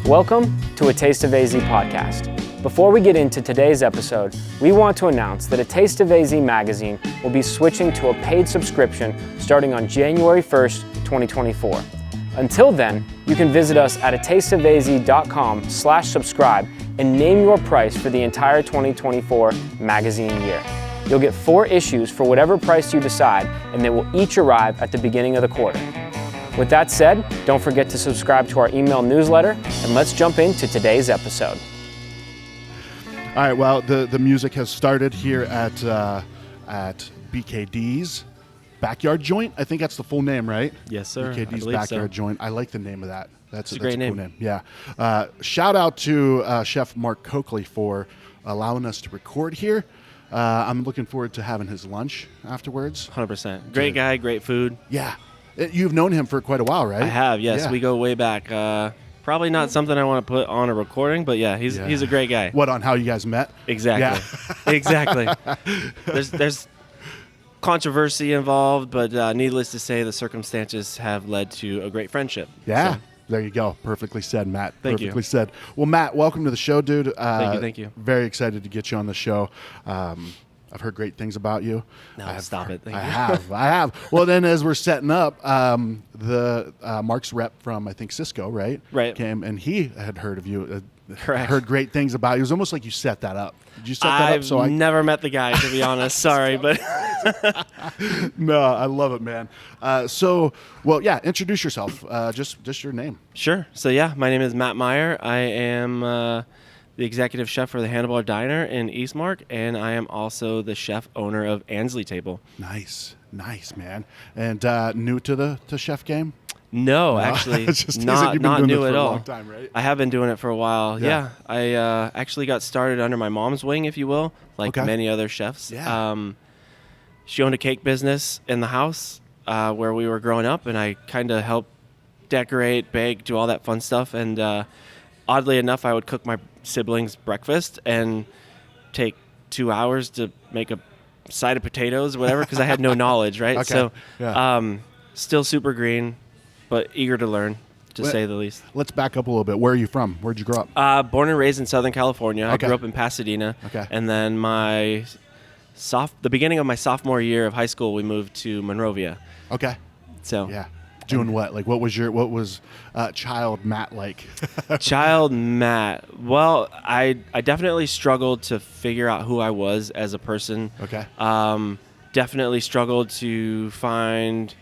Welcome to A Taste of AZ podcast. Before we get into today's episode, we want to announce that A Taste of AZ magazine will be switching to a paid subscription starting on January 1st, 2024. Until then, you can visit us at atasteofaz.com/subscribe and name your price for the entire 2024 magazine year. You'll get 4 issues for whatever price you decide, and they will each arrive at the beginning of the quarter. With that said, don't forget to subscribe to our email newsletter, and let's jump into today's episode. All right, well, the music has started here at BKD's Backyard Joint. I think that's the full name, right? Yes, sir. BKD's Backyard Joint. I like the name of that. That's a great cool name. Yeah. Shout out to Chef Mark Coakley for allowing us to record here. I'm looking forward to having his lunch afterwards. 100%. Great guy, great food. Yeah. You've known him for quite a while, right? I have, yes. Yeah. We go way back. Probably not something I want to put on a recording, but yeah, he's a great guy. What, on how you guys met? Exactly. Yeah. Exactly. There's controversy involved, but needless to say, the circumstances have led to a great friendship. Yeah. So. There you go. Perfectly said, Matt. Perfectly said. Well, Matt, welcome to the show, dude. Thank you. Very excited to get you on the show. I've heard great things about you. No, stop it. Thank you. I have. Well, then as we're setting up, the Mark's rep from, I think, Cisco, right? Right. Came, and he had heard of you. Correct. Heard great things about you. It was almost like you set that up. Did you set that up? I've never met the guy, to be honest. Sorry, but... No, I love it, man. Introduce yourself. Just your name. Sure. So, my name is Mat Meyer. I am... the executive chef for the Handlebar Diner in Eastmark, and I am also the chef owner of Ansley Table. Nice, man. And new to the chef game? No, actually, not new at all. Long time, right? I have been doing it for a while. Yeah, I actually got started under my mom's wing, if you will, like many other chefs. Yeah. She owned a cake business in the house where we were growing up, and I kind of helped decorate, bake, do all that fun stuff. And oddly enough, I would cook my siblings breakfast and take 2 hours to make a side of potatoes, whatever, because I had no knowledge, right? Okay. So still super green, but eager to learn, to say the least. Let's back up a little bit. Where are you from? Where'd you grow up? Born and raised in Southern California. I grew up in Pasadena. Okay. And then the beginning of my sophomore year of high school, we moved to Monrovia. Okay. So yeah. Doing what? Like, what was child Matt like? Child Matt. Well, I definitely struggled to figure out who I was as a person. Okay. Definitely struggled to find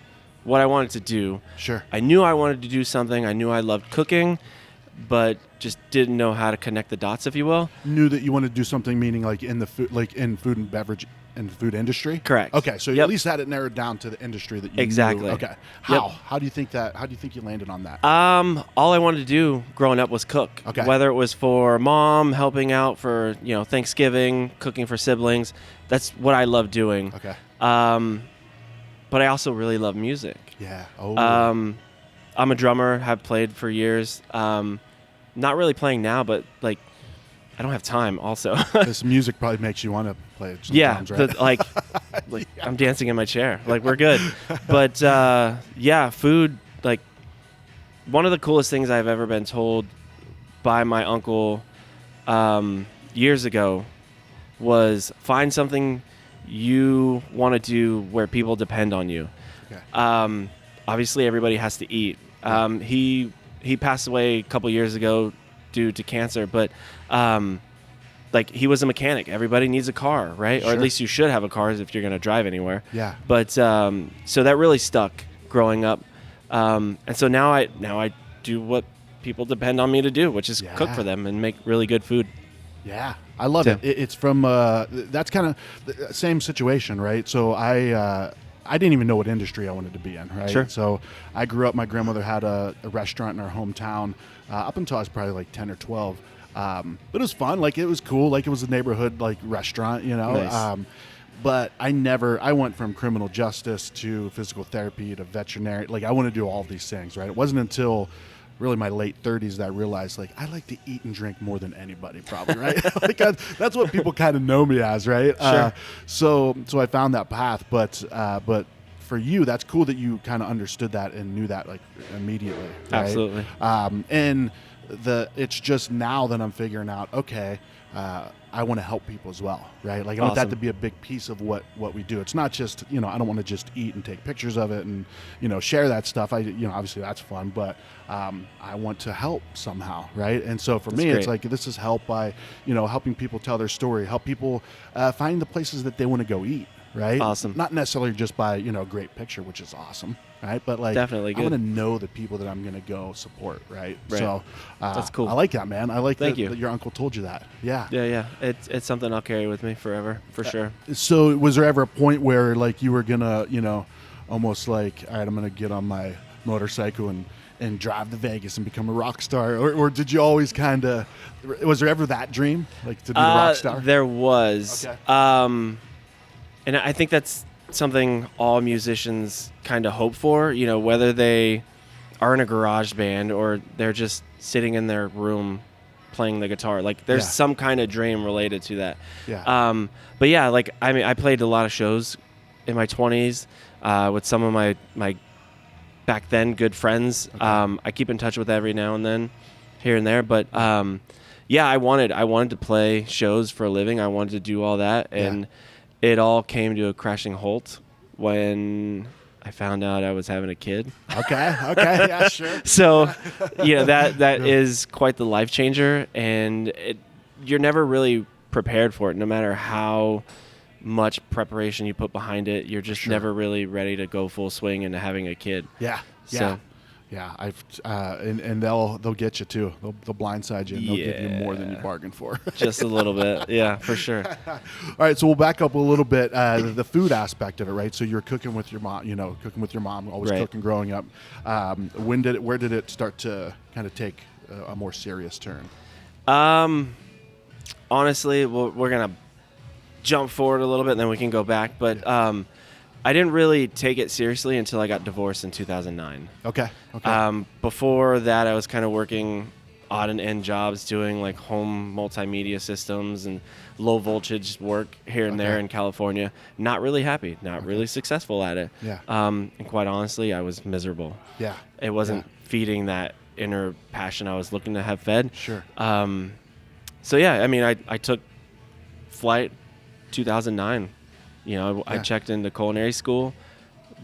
what I wanted to do. Sure. I knew I wanted to do something. I knew I loved cooking, but just didn't know how to connect the dots, if you will. Knew that you wanted to do something, meaning like in the food, like in food and beverage and food industry. Correct. Okay, so you at least had it narrowed down to the industry that you exactly knew. Okay. How? How do you think you landed on that? All I wanted to do growing up was cook. Okay. Whether it was for mom, helping out for Thanksgiving, cooking for siblings. That's what I love doing. Okay. But I also really love music. Yeah. Oh. I'm a drummer. Have played for years. Not really playing now, but like I don't have time. Also, this music probably makes you want to play it sometimes, right? I'm dancing in my chair. Like we're good, but food. Like one of the coolest things I've ever been told by my uncle years ago was find something you want to do where people depend on you. Okay. Obviously, everybody has to eat. He passed away a couple years ago due to cancer, but he was a mechanic. Everybody needs a car, right? Sure. Or at least you should have a car if you're going to drive anywhere. Yeah. But so that really stuck growing up, and so now I do what people depend on me to do, which is cook for them and make really good food. Yeah, I love it. It's from that's kind of the same situation, right? So I didn't even know what industry I wanted to be in, right? Sure. So I grew up. My grandmother had a restaurant in our hometown up until I was probably like 10 or 12. But it was fun. Like it was cool. Like it was a neighborhood restaurant, Nice. But I went from criminal justice to physical therapy to veterinary. Like I want to do all of these things, right? It wasn't until really my late 30s that I realized I like to eat and drink more than anybody probably, right? That's what people kind of know me as, right? Sure. So I found that path, but for you, that's cool that you kind of understood that and knew that immediately. Right? Absolutely. And it's just now that I'm figuring out, okay, I want to help people as well, right? Like I want that to be a big piece of what we do. It's not just, I don't want to just eat and take pictures of it and, share that stuff. Obviously that's fun, but I want to help somehow, right? And so for me, it's like this is help by, helping people tell their story, help people find the places that they want to go eat, right? Awesome. Not necessarily just by, a great picture, which is awesome, right? But like, definitely good. I want to know the people that I'm going to go support, right? So that's cool. I like that, man. I like that you. your uncle told you that. Yeah. Yeah. It's something I'll carry with me forever, for sure. So was there ever a point where like you were going to, almost like, all right, I'm going to get on my motorcycle and drive to Vegas and become a rock star? Or did you always kind of, was there ever that dream, like to be a rock star? There was. Okay. And I think that's something all musicians kind of hope for, whether they are in a garage band or they're just sitting in their room playing the guitar. Like there's some kind of dream related to that. Yeah. But yeah, like, I mean, I played a lot of shows in my 20s with some of my back then good friends. Okay. I keep in touch with every now and then here and there, but yeah, I wanted to play shows for a living. I wanted to do all that, and it all came to a crashing halt when I found out I was having a kid. Okay, yeah, sure. So, that is quite the life changer, and you're never really prepared for it. No matter how much preparation you put behind it, you're just never really ready to go full swing into having a kid. Yeah. So, yeah, and they'll get you too. They'll blindside you and they'll give you more than you bargained for. Just a little bit, yeah, for sure. All right, so we'll back up a little bit. The food aspect of it, right? So you're cooking with your mom, always cooking growing up. Where did it start to kind of take a more serious turn? Honestly, we're gonna jump forward a little bit, and then we can go back. But I didn't really take it seriously until I got divorced in 2009. Okay. Before that, I was kind of working odd and end jobs, doing like home multimedia systems and low voltage work here and there in California. Not really happy, not really successful at it. Yeah. And quite honestly, I was miserable. Yeah. It wasn't feeding that inner passion I was looking to have fed. Sure. So yeah, I mean, I took flight 2009. I checked into culinary school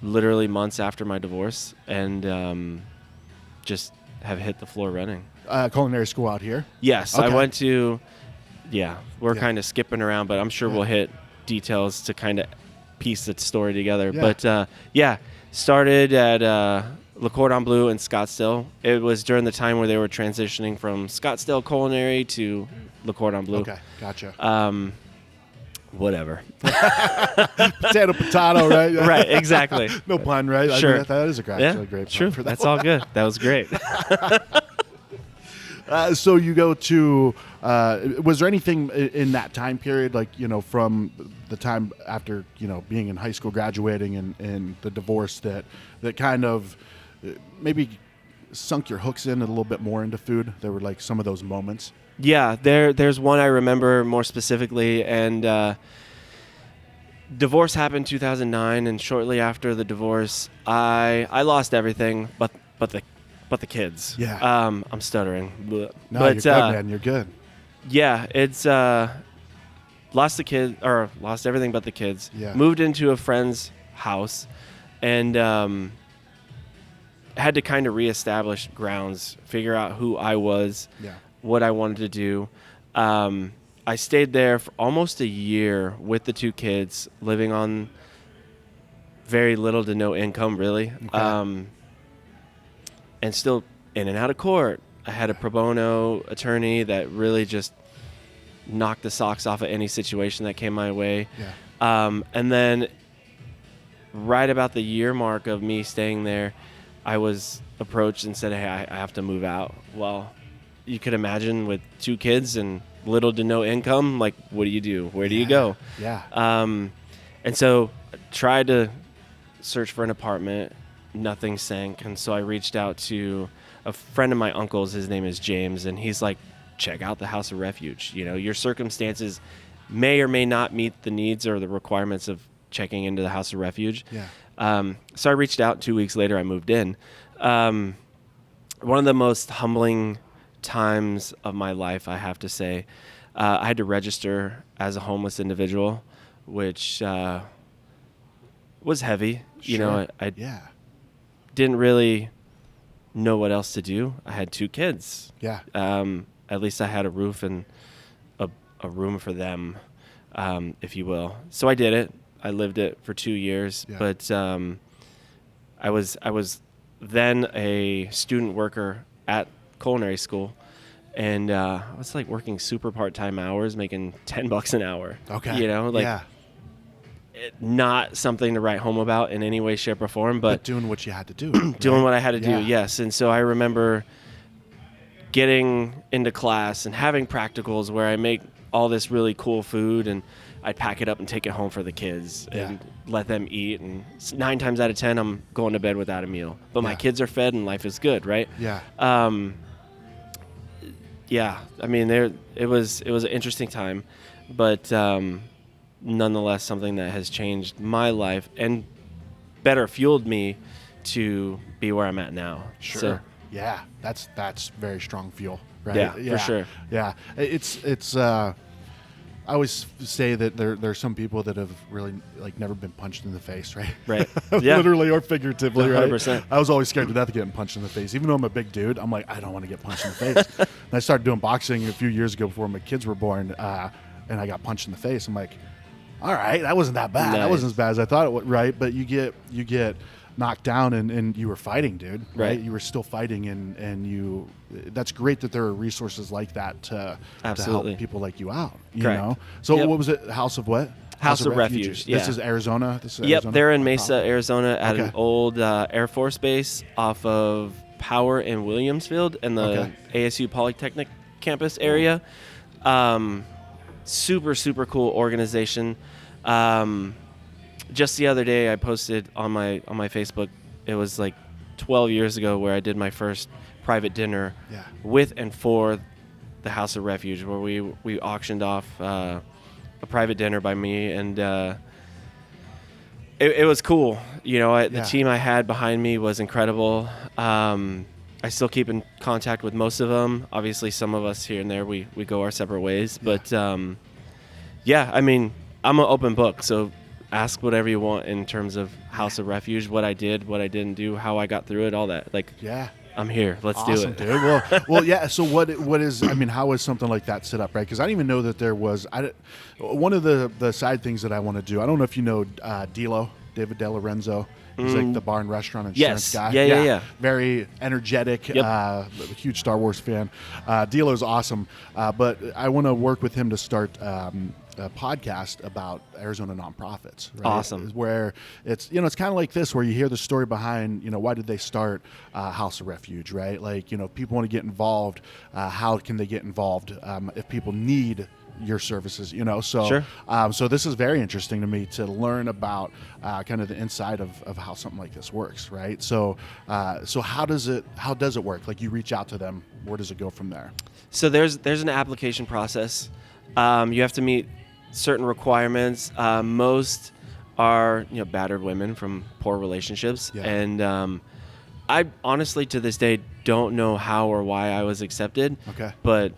literally months after my divorce, and just have hit the floor running. Culinary school out here? Yes, okay. I went to, we're kind of skipping around, but I'm sure we'll hit details to kind of piece the story together. Yeah. But started at Le Cordon Bleu in Scottsdale. It was during the time where they were transitioning from Scottsdale Culinary to Le Cordon Bleu. Okay, gotcha. Whatever. Potato, right? Right, exactly. No pun, right? Sure. I mean, that is a great pun true. for that. That's all good. That was great. So you go to, was there anything in that time period, like, from the time after, being in high school, graduating and the divorce that kind of maybe sunk your hooks in a little bit more into food? There were like some of those moments. Yeah, there's one I remember more specifically, and divorce happened 2009, and shortly after the divorce, I lost everything but the kids. Yeah. I'm stuttering. No, but, you're good, man. You're good. Yeah, it's lost everything but the kids. Yeah. Moved into a friend's house, and had to kind of reestablish grounds, figure out who I was. Yeah. What I wanted to do. I stayed there for almost a year with the two kids, living on very little to no income, really. Okay. And still in and out of court. I had a pro bono attorney that really just knocked the socks off of any situation that came my way. Yeah. And then right about the year mark of me staying there, I was approached and said, hey, I have to move out. Well, you could imagine with two kids and little to no income, like, what do you do? Where do you go? Yeah. And so I tried to search for an apartment. Nothing sank. And so I reached out to a friend of my uncle's. His name is James. And he's like, check out the House of Refuge. Your circumstances may or may not meet the needs or the requirements of checking into the House of Refuge. Yeah. So I reached out. 2 weeks later, I moved in. One of the most humbling times of my life, I have to say. I had to register as a homeless individual, which was heavy. You know, I didn't really know what else to do. I had 2 kids. Yeah. At least I had a roof and a room for them, if you will. So I did it. I lived it for 2 years, but I was then a student worker at culinary school, and I was like working super part-time hours, making $10 an hour. Okay. You know, like not something to write home about in any way, shape, or form, but doing what you had to do. doing what I had to do. Yes. And so I remember getting into class and having practicals where I make all this really cool food, and I'd pack it up and take it home for the kids and let them eat. And 9 times out of 10, I'm going to bed without a meal. But my kids are fed and life is good, right? Yeah. I mean, it was an interesting time, but nonetheless something that has changed my life and better fueled me to be where I'm at now. Sure. So, yeah, that's very strong fuel, right? Yeah, for sure. Yeah, it's. I always say that there's some people that have really like never been punched in the face, right? Right. Yeah. Literally or figuratively, 100%. right? I was always scared to death of getting punched in the face. Even though I'm a big dude, I'm like, I don't want to get punched in the face. And I started doing boxing a few years ago before my kids were born, and I got punched in the face. I'm like, all right, that wasn't that bad. Nice. That wasn't as bad as I thought it would, right? But you get knocked down and you were fighting, dude, right? You were still fighting, and that's great that there are resources like that to help people like you out, you know? So what was it? House of what? House of Refuge. This is Arizona? They're in Mesa, Arizona at an old Air Force base off of Power in Williamsfield in the ASU Polytechnic campus area. Super, super cool organization. Just the other day I posted on my Facebook, it was like 12 years ago, where I did my first private dinner with and for the House of Refuge, where we auctioned off a private dinner by me, and it was cool. You know, the team I had behind me was incredible. I still keep in contact with most of them. Obviously, some of us here and there, we go our separate ways. But, I mean, I'm an open book, so ask whatever you want in terms of House of Refuge, what I did, what I didn't do, how I got through it, all that. Like, I'm here. Let's do it. Dude. Well, yeah. So what is, I mean, how is something like that set up, right? Because I didn't even know that there was, one of the side things that I want to do, I don't know if you know David DeLorenzo. He's like the bar and restaurant insurance guy. Yeah. Very energetic, huge Star Wars fan. Delo's awesome. But I want to work with him to start a podcast about Arizona nonprofits. Right? Awesome. Where it's kind of like this, where you hear the story behind, why did they start House of Refuge, right? Like, if people want to get involved, how can they get involved? If people need your services, so sure. So this is very interesting to me to learn about kind of the inside of how something like this works, right? So how does it work? Like, you reach out to them, where does it go from there? So there's an application process. You have to meet certain requirements. Most are battered women from poor relationships, and I honestly to this day don't know how or why I was accepted. Okay, but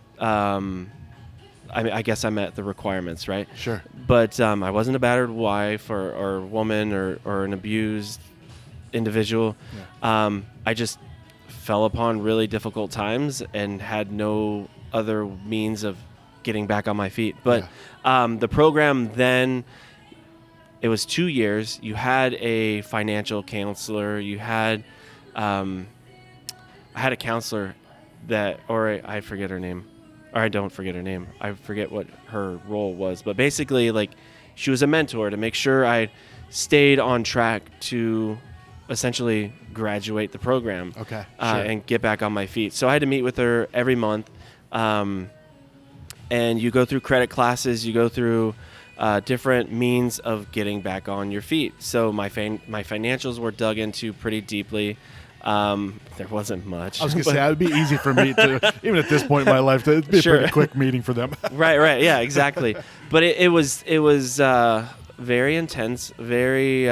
I guess I met the requirements, right? Sure. But I wasn't a battered wife or woman or an abused individual. Yeah. I just fell upon really difficult times and had no other means of getting back on my feet. But the program then, it was 2 years. You had a financial counselor. You had, I had a counselor I forget her name. Or I don't forget her name. I forget what her role was. But basically, like, she was a mentor to make sure I stayed on track to essentially graduate the program. Okay. And get back on my feet. So I had to meet with her every month. And you go through credit classes. You go through different means of getting back on your feet. So my financials were dug into pretty deeply. There wasn't much. I was going to say, it would be easy for me to, even at this point in my life, it'd be a pretty quick meeting for them. Right. Yeah, exactly. But it was very intense, very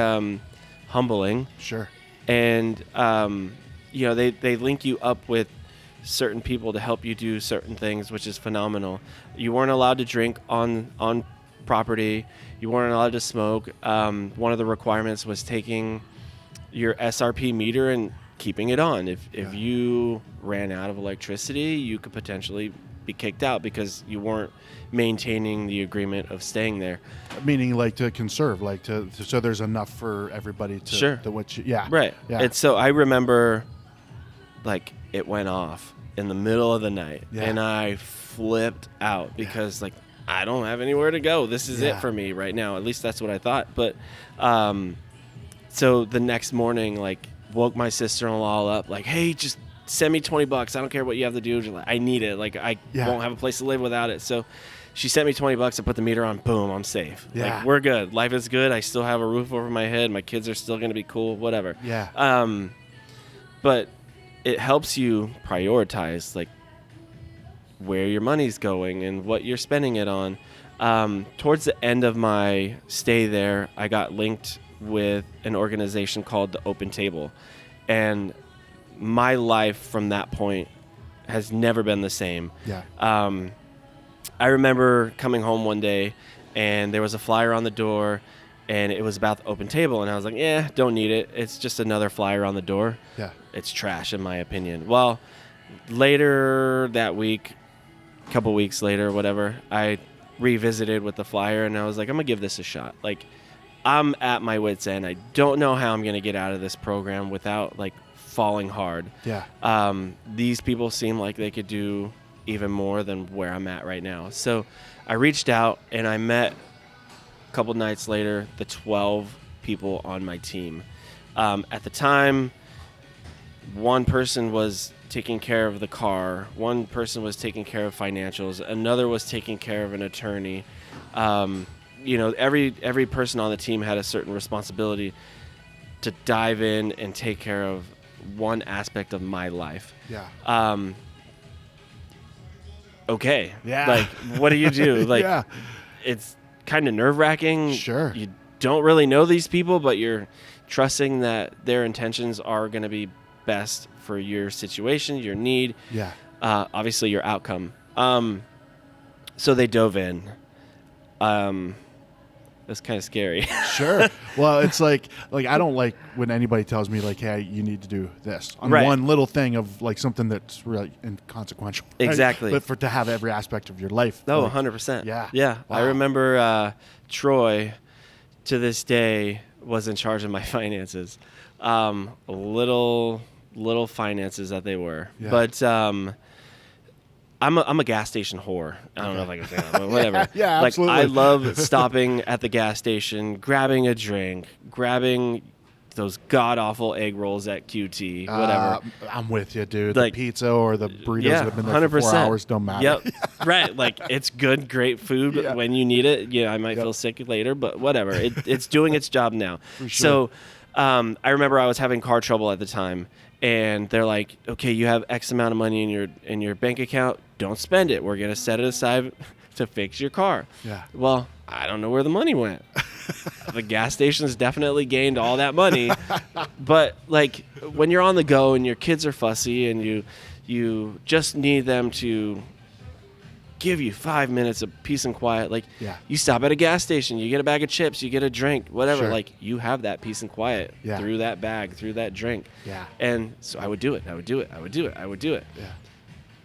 humbling. Sure. And, they link you up with certain people to help you do certain things, which is phenomenal. You weren't allowed to drink on property. You weren't allowed to smoke. One of the requirements was taking your SRP meter and keeping it on. If you ran out of electricity, you could potentially be kicked out because you weren't maintaining the agreement of staying there. Meaning like to conserve, like so there's enough for everybody to. Sure. Right. Yeah. And so I remember, like, it went off in the middle of the night, and I flipped out because like I don't have anywhere to go. This is it for me right now. At least that's what I thought. But so the next morning, like, woke my sister-in-law up, like, hey, just send me $20. I don't care what you have to do. Just, like, I need it. Like, I won't have a place to live without it. So she sent me $20. I put the meter on. Boom, I'm safe. Yeah. Like, we're good. Life is good. I still have a roof over my head. My kids are still going to be cool. Whatever. Yeah. But it helps you prioritize, like, where your money's going and what you're spending it on. Towards the end of my stay there, I got linked with an organization called the Open Table. And my life from that point has never been the same. Yeah. I remember coming home one day and there was a flyer on the door and it was about the Open Table. And I was like, yeah, don't need it. It's just another flyer on the door. Yeah. It's trash in my opinion. Well, later that week, a couple weeks later, whatever, I revisited with the flyer and I was like, I'm gonna give this a shot. Like, I'm at my wit's end. I don't know how I'm gonna get out of this program without like falling hard. Yeah. These people seem like they could do even more than where I'm at right now. So I reached out and I met a couple nights later the 12 people on my team. At the time, one person was taking care of the car, one person was taking care of financials, another was taking care of an attorney. Every person on the team had a certain responsibility to dive in and take care of one aspect of my life. Yeah. Okay. Yeah. Like, what do you do? Like, yeah. It's kind of nerve-wracking. Sure. You don't really know these people, but you're trusting that their intentions are going to be best for your situation, your need. Yeah. Obviously your outcome. So they dove in. That's kind of scary. Sure. Well, it's like I don't like when anybody tells me like, hey, you need to do this on Right. one little thing of like something that's really inconsequential. Right? Exactly. But to have every aspect of your life. Oh, like, 100%. Yeah. Yeah. Wow. I remember Troy to this day was in charge of my finances. Little finances that they were. Yeah. But I'm a gas station whore. I don't know if I can say that, but whatever. Yeah, like, absolutely. I love stopping at the gas station, grabbing a drink, grabbing those god-awful egg rolls at QT, whatever. I'm with you, dude. Like, the pizza or the burritos yeah, that have been there for 4 hours don't matter. Yep. Right. Like, it's good, great food Yeah. when you need it. Yeah, I might feel sick later, but whatever. It's doing its job now. For sure. So I remember I was having car trouble at the time, and they're like, okay, you have X amount of money in your bank account. Don't spend it. We're going to set it aside to fix your car. Yeah. Well, I don't know where the money went. The gas station's definitely gained all that money. But like, when you're on the go and your kids are fussy and you just need them to give you 5 minutes of peace and quiet, like, you stop at a gas station, you get a bag of chips, you get a drink, whatever. Sure. Like, you have that peace and quiet through that bag, through that drink. Yeah. And so I would do it. Yeah.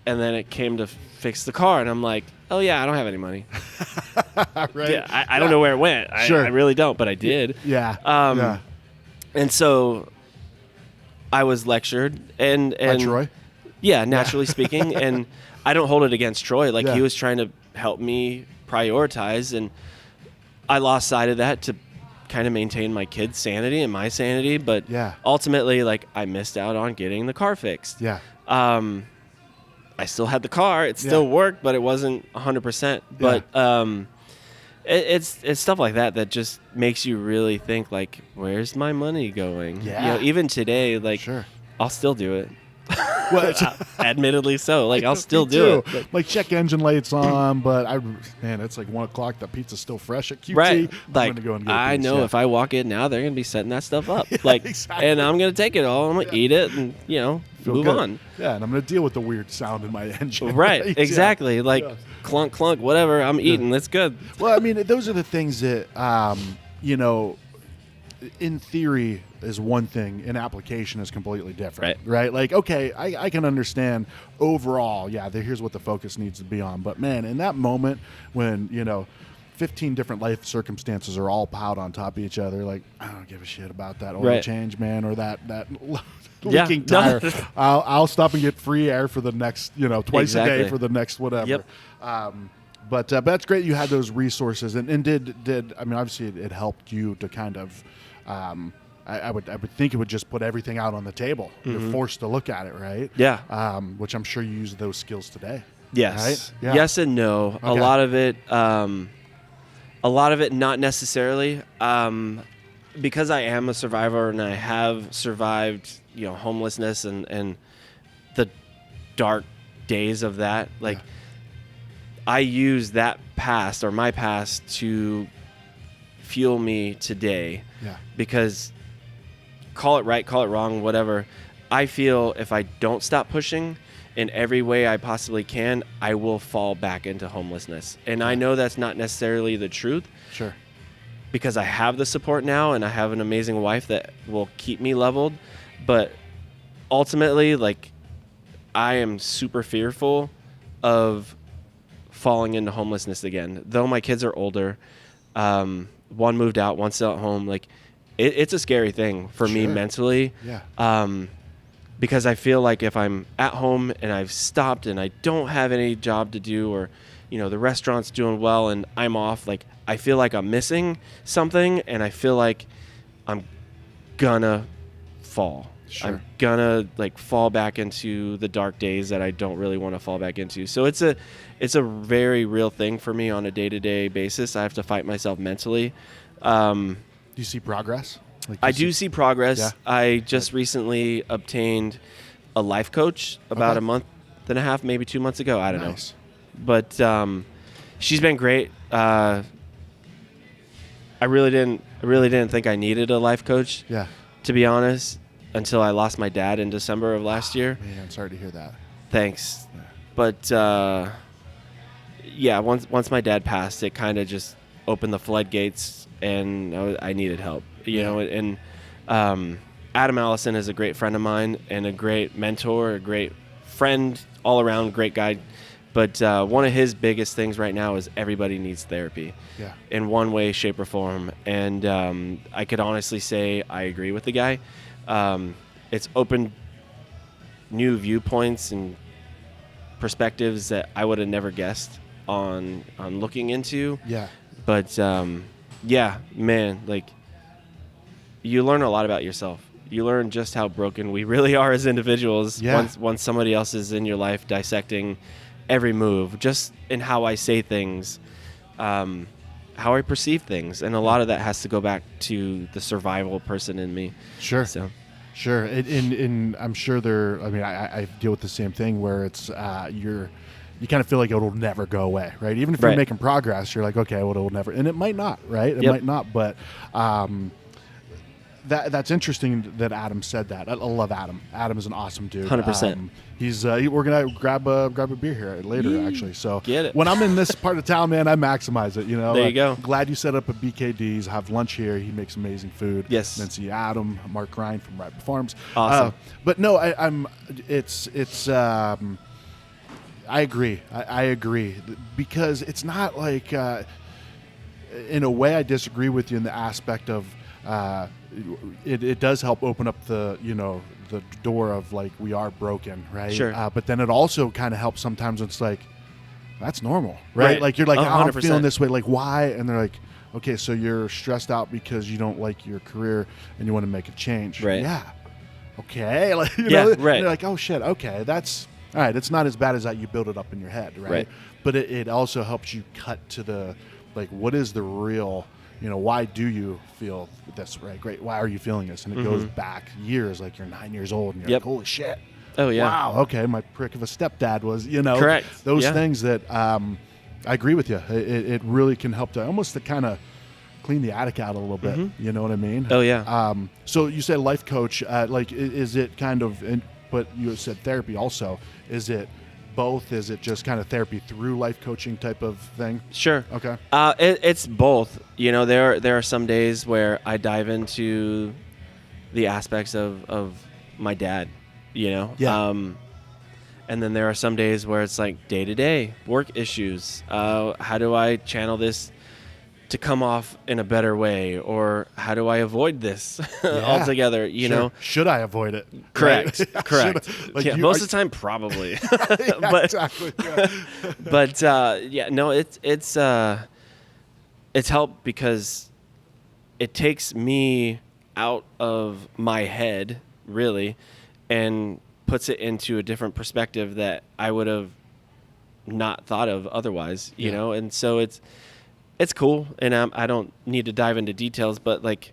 And then it came to fix the car, and I'm like, oh yeah, I don't have any money. Right. Yeah, I don't know where it went. Sure. I really don't, but I did. Yeah. Yeah. And so I was lectured, and By Troy? Yeah, naturally speaking, and I don't hold it against Troy. Like, he was trying to help me prioritize, and I lost sight of that to kind of maintain my kids' sanity and my sanity. But ultimately, like, I missed out on getting the car fixed. Yeah. I still had the car. It still worked, but it wasn't 100%. But it's stuff like that just makes you really think, like, where's my money going? Yeah. Even today, like, Sure. I'll still do it. Admittedly so. Like, I'll still do it. Like, check engine lights on, but it's like 1 o'clock. The pizza's still fresh at QT. Right. I'm Like, gonna go and get a I piece, know yeah. if I walk in now, they're going to be setting that stuff up. Like, exactly. and I'm going to take it all. I'm going to eat it and, Feel move good. on. Yeah, and I'm gonna deal with the weird sound in my engine. Right. Yeah. Exactly. Like, clunk, clunk, whatever. I'm eating. It's good. Well, I mean, those are the things that, in theory is one thing, in application is completely different, right? Like, okay, I can understand overall, here's what the focus needs to be on. But man, in that moment when, 15 different life circumstances are all piled on top of each other, like, I don't give a shit about that oil change, man, or that leaking tire. I'll stop and get free air for the next, twice a day for the next whatever. Yep. But that's great you had those resources. And did I mean, obviously it helped you to kind of, I would think it would just put everything out on the table. You're forced to look at it, right? Yeah. Which I'm sure you use those skills today. Yes. Right? Yeah. Yes and no. Okay. A lot of it not necessarily. Because I am a survivor and I have survived, homelessness and the dark days of that. Like, I use that past or my past to fuel me today. Yeah. Because call it right, call it wrong, whatever. I feel if I don't stop pushing in every way I possibly can, I will fall back into homelessness. And I know that's not necessarily the truth. Sure. Because I have the support now and I have an amazing wife that will keep me leveled. But ultimately, like, I am super fearful of falling into homelessness again. Though my kids are older, one moved out, one's still at home. Like, it's a scary thing for me mentally. Yeah. Because I feel like if I'm at home and I've stopped and I don't have any job to do, or, the restaurant's doing well and I'm off, like, I feel like I'm missing something, and I feel like I'm gonna fall. Sure. I'm gonna fall back into the dark days that I don't really want to fall back into. So it's a very real thing for me on a day-to-day basis. I have to fight myself mentally. Do you see progress? I do see progress. Yeah. I just recently obtained a life coach about a month and a half, maybe 2 months ago. I don't know. But she's been great. I really didn't think I needed a life coach. Yeah. To be honest, until I lost my dad in December of last year. Man, I'm sorry to hear that. Thanks. Yeah. But once my dad passed, it kind of just opened the floodgates, and I needed help. And Adam Allison is a great friend of mine and a great mentor, a great friend, all around great guy. But one of his biggest things right now is everybody needs therapy in one way, shape, or form. And I could honestly say I agree with the guy. It's opened new viewpoints and perspectives that I would have never guessed on looking into. Yeah. But, man, like, you learn a lot about yourself. You learn just how broken we really are as individuals once somebody else is in your life dissecting every move, just in how I say things, how I perceive things. And a lot of that has to go back to the survival person in me. Sure. So. Sure. And I'm sure I deal with the same thing where it's, you kind of feel like it'll never go away, right? Even if you're making progress, you're like, okay, well, it'll never, and it might not, right? It might not, but, that's interesting that Adam said that. I love Adam. Adam is an awesome dude. 100%. We're gonna grab a beer here later, actually. So get it. When I'm in this part of town, man, I maximize it. There you go. Glad you set up a BKD's. Have lunch here. He makes amazing food. Yes. Then see Adam, Mark Ryan from Ripe Farms. Awesome. But no, it's. I agree. I agree because it's not like. In a way, I disagree with you in the aspect of. It does help open up the door of like we are broken, right? Sure. But then it also kind of helps sometimes when it's like that's normal, right? Like you're like, I'm feeling this way, like why? And they're like, okay, so you're stressed out because you don't like your career and you want to make a change, right? Yeah. Okay. Like right. They're like, oh shit. Okay, that's all right. It's not as bad as that. You build it up in your head, right? But it also helps you cut to the like, what is the real. Why do you feel this, right? Great. Why are you feeling this? And it goes back years, like you're 9 years old and you're like, holy shit. Oh, yeah. wow, okay, my prick of a stepdad was, you know, Correct. those Yeah. things that I agree with you. It really can help to almost to kind of clean the attic out a little bit. You know what I mean? Oh, yeah. So you said life coach, like, is it kind of, but you said therapy also. Is it both? Is it just kind of therapy through life coaching type of thing? Sure. Okay. It's both. You know, there are some days where I dive into the aspects of my dad, you know? Yeah. And then there are some days where it's like day-to-day work issues. How do I channel this to come off in a better way? Or how do I avoid this altogether, you Sure. know? Should I avoid it? Correct. Right? Correct. Like Yeah, most of the time, probably. Yeah, but exactly. Yeah. but yeah, no, it's helped because it takes me out of my head, really, and puts it into a different perspective that I would have not thought of otherwise, you know? And so it's cool, and I don't need to dive into details, but like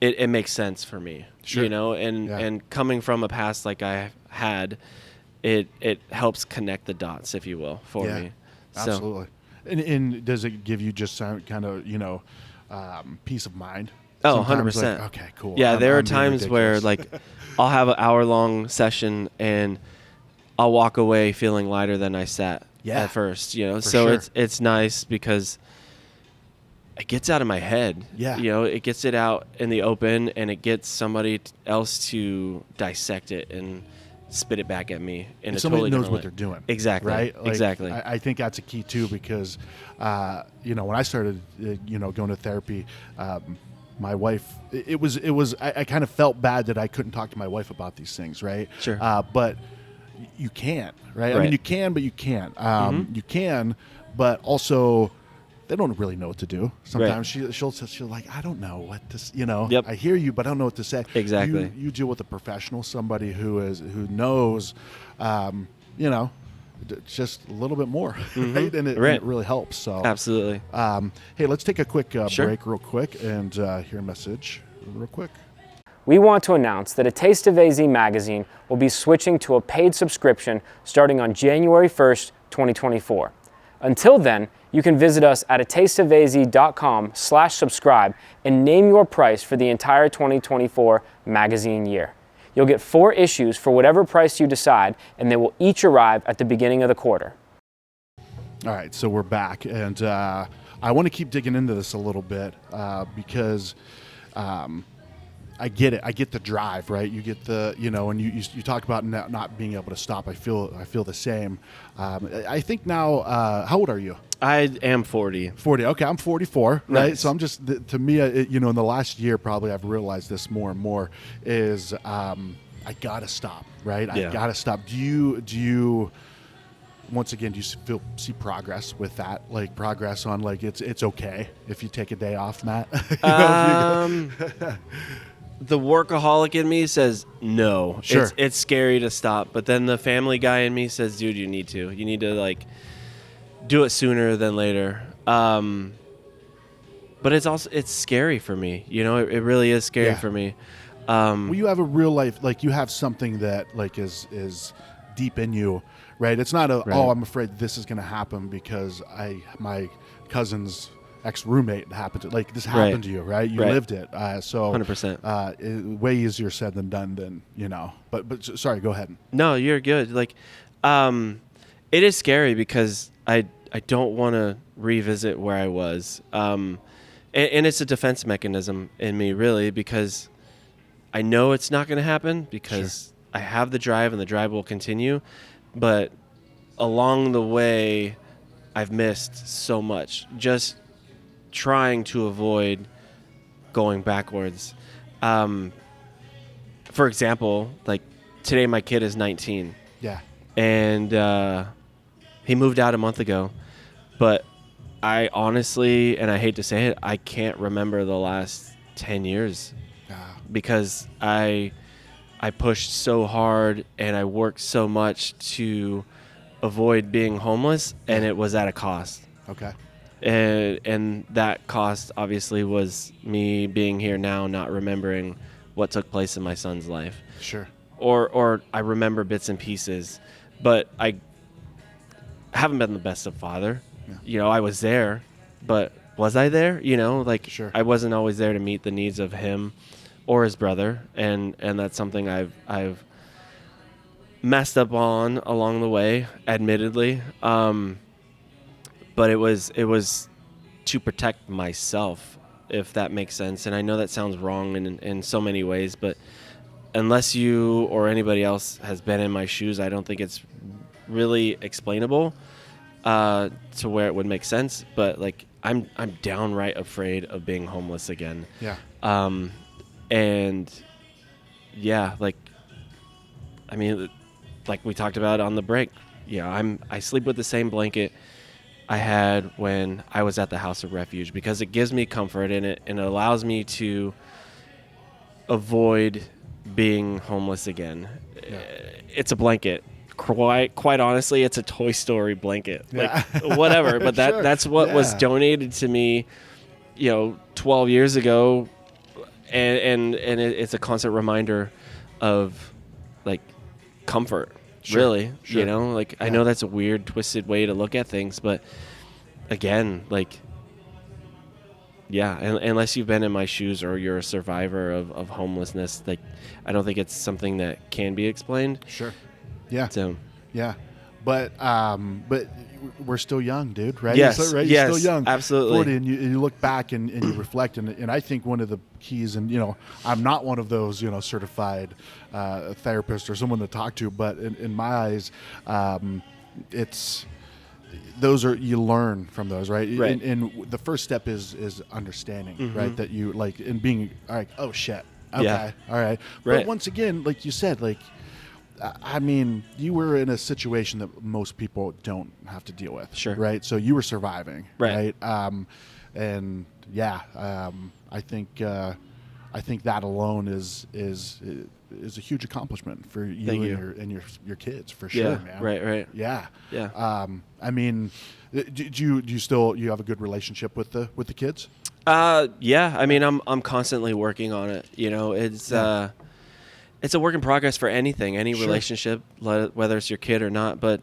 it makes sense for me, Sure. you know? And coming from a past like I had, it helps connect the dots, if you will, for me. So, Absolutely. And does it give you just some kind of, you know, peace of mind? Oh, Sometimes, 100%. like, okay, cool. Yeah, there are I'm being times where ridiculous. like I'll have an hour-long session and I'll walk away feeling lighter than I sat at first, you know. For So sure. it's nice because it gets out of my head. Yeah. You know, it gets it out in the open, and it gets somebody else to dissect it and spit it back at me in a somebody totally knows different what way. they're doing. Exactly. Right? Like, Exactly. I think that's a key too, because, you know, when I started, you know, going to therapy, my wife, it was, I kind of felt bad that I couldn't talk to my wife about these things. Right. Sure. But you can't, right? I mean, Right. you can, but you can't. You can, but also they don't really know what to do. Sometimes she'll like, I don't know what to, you know, Yep. I hear you, but I don't know what to say. Exactly. You deal with a professional, somebody who knows, you know, just a little bit more, right? And it really helps. So Absolutely. hey, let's take a quick Sure. break real quick and hear a message real quick. We want to announce that A Taste of AZ magazine will be switching to a paid subscription starting on January 1st, 2024. Until then, you can visit us at atasteofaz.com/subscribe and name your price for the entire 2024 magazine year. You'll get 4 issues for whatever price you decide, and they will each arrive at the beginning of the quarter. All right, so we're back, and I want to keep digging into this a little bit because I get it. I get the drive, right? You get the, you know, and you talk about not being able to stop. I feel the same. I think now, how old are you? I am 40. 40. Okay, I'm 44, right? Nice. So I'm just, to me, you know, in the last year, probably I've realized this more and more is I gotta stop, right? Yeah. I gotta stop. Do you? Once again, do you see progress with that? Like progress on like it's okay if you take a day off, Matt? You know, The workaholic in me says no. Sure. It's scary to stop, but then the family guy in me says, dude, you need to like do it sooner than later. But it's scary for me. You know, it really is scary for me. well, you have a real life, like you have something that like is deep in you, right? It's not oh, I'm afraid this is going to happen because my cousin's ex-roommate happened to, like, this happened to you, right? You lived it. So 100%. Way easier said than done, than, you know, but sorry, go ahead. No, you're good. Like, it is scary because I don't want to revisit where I was. And it's a defense mechanism in me, really, because I know it's not going to happen because I have the drive and the drive will continue. But along the way, I've missed so much just trying to avoid going backwards. For example, like today my kid is 19. Yeah. And he moved out a month ago. But I honestly, and I hate to say it, I can't remember the last 10 years because I pushed so hard and I worked so much to avoid being homeless, and it was at a cost. Okay. And that cost obviously was me being here now, not remembering what took place in my son's life. Sure. or I remember bits and pieces, but I haven't been the best of father. Yeah. I was there, but was I there? Sure. I wasn't always there to meet the needs of him or his brother, and that's something I've messed up on along the way, admittedly. But it was to protect myself, if that makes sense. And I know that sounds wrong in so many ways, but unless you or anybody else has been in my shoes, I don't think it's really explainable to where it would make sense. But like I'm downright afraid of being homeless again. Yeah. And yeah, like we talked about on the break, I sleep with the same blanket I had when I was at the House of Refuge, because it gives me comfort and it allows me to avoid being homeless again. Yeah. It's a blanket. Quite honestly, it's a Toy Story blanket. Yeah. Like whatever, but Sure. that's what was donated to me, 12 years ago, and it's a constant reminder of like comfort. Sure. Really, Sure. I know that's a weird, twisted way to look at things, but again, unless you've been in my shoes or you're a survivor of homelessness, like I don't think it's something that can be explained. Sure. Yeah. So, yeah. But we're still young, dude, right? Yes. Right? Yes. You're still young. Absolutely. 40, and you look back and you reflect, and I think one of the keys, and I'm not one of those certified therapist or someone to talk to, but in my eyes, it's those are, you learn from those, right? Right. And the first step is understanding, Mm-hmm. right? That you like, and being like, oh shit, okay, Yeah. all right. Right. But once again, like you said, like, I mean, you were in a situation that most people don't have to deal with, Sure. right? So you were surviving, Right. And yeah, I think that alone is a huge accomplishment for you, Thank and your kids, for sure, yeah. man. Right. Yeah. Yeah. I mean, do you still have a good relationship with the kids? Yeah. I mean, I'm constantly working on it. It's a work in progress for anything, any Sure. relationship, whether it's your kid or not. But,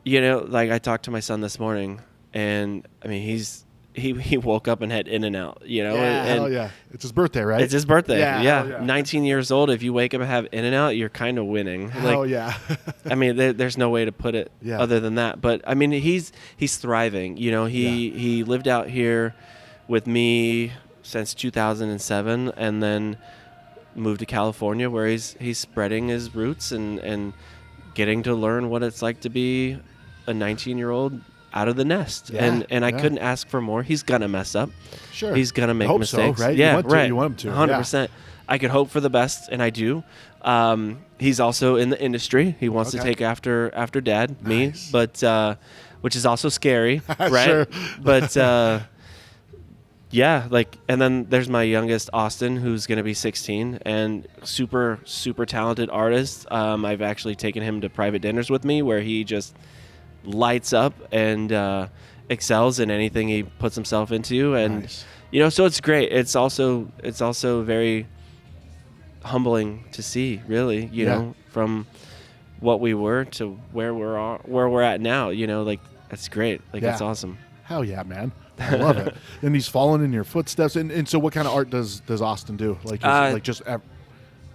like I talked to my son this morning, and I mean, he woke up and had In-N-Out, Yeah, and hell yeah. It's his birthday, right? it's his birthday. Yeah, Yeah. hell yeah. 19 years old. If you wake up and have In-N-Out, you're kind of winning. Hell yeah. I mean, there's no way to put it Yeah. other than that. But I mean, he's thriving. He lived out here with me since 2007, and then moved to California, where he's spreading his roots and getting to learn what it's like to be a 19-year-old out of the nest. Yeah, And I yeah. couldn't ask for more. He's gonna mess up. Sure. He's gonna make Hope mistakes. so, right? Yeah, right. You want him to. 100%. I could hope for the best, and I do. He's also in the industry. He wants to Okay. take after Dad, me, Nice. but which is also scary, right? Sure. But yeah, and then there's my youngest, Austin, who's going to be 16 and super, super talented artist. I've actually taken him to private dinners with me, where he just lights up and excels in anything he puts himself into. And Nice. so it's great. It's also very humbling to see, really, you Yeah. know, from what we were to where we're at now. That's great. Yeah. It's awesome. Hell yeah, man. I love it. And he's following in your footsteps. And so what kind of art does Austin do? Like just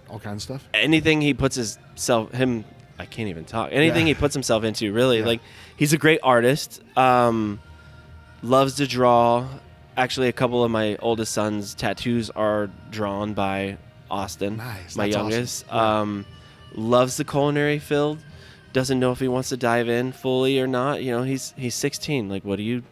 all kinds of stuff? Anything he puts I can't even talk. Anything Yeah. he puts himself into, really. Yeah. He's a great artist. Loves to draw. Actually, a couple of my oldest son's tattoos are drawn by Austin, Nice. my That's youngest. awesome. Loves the culinary field. Doesn't know if he wants to dive in fully or not. He's 16. Like, what do you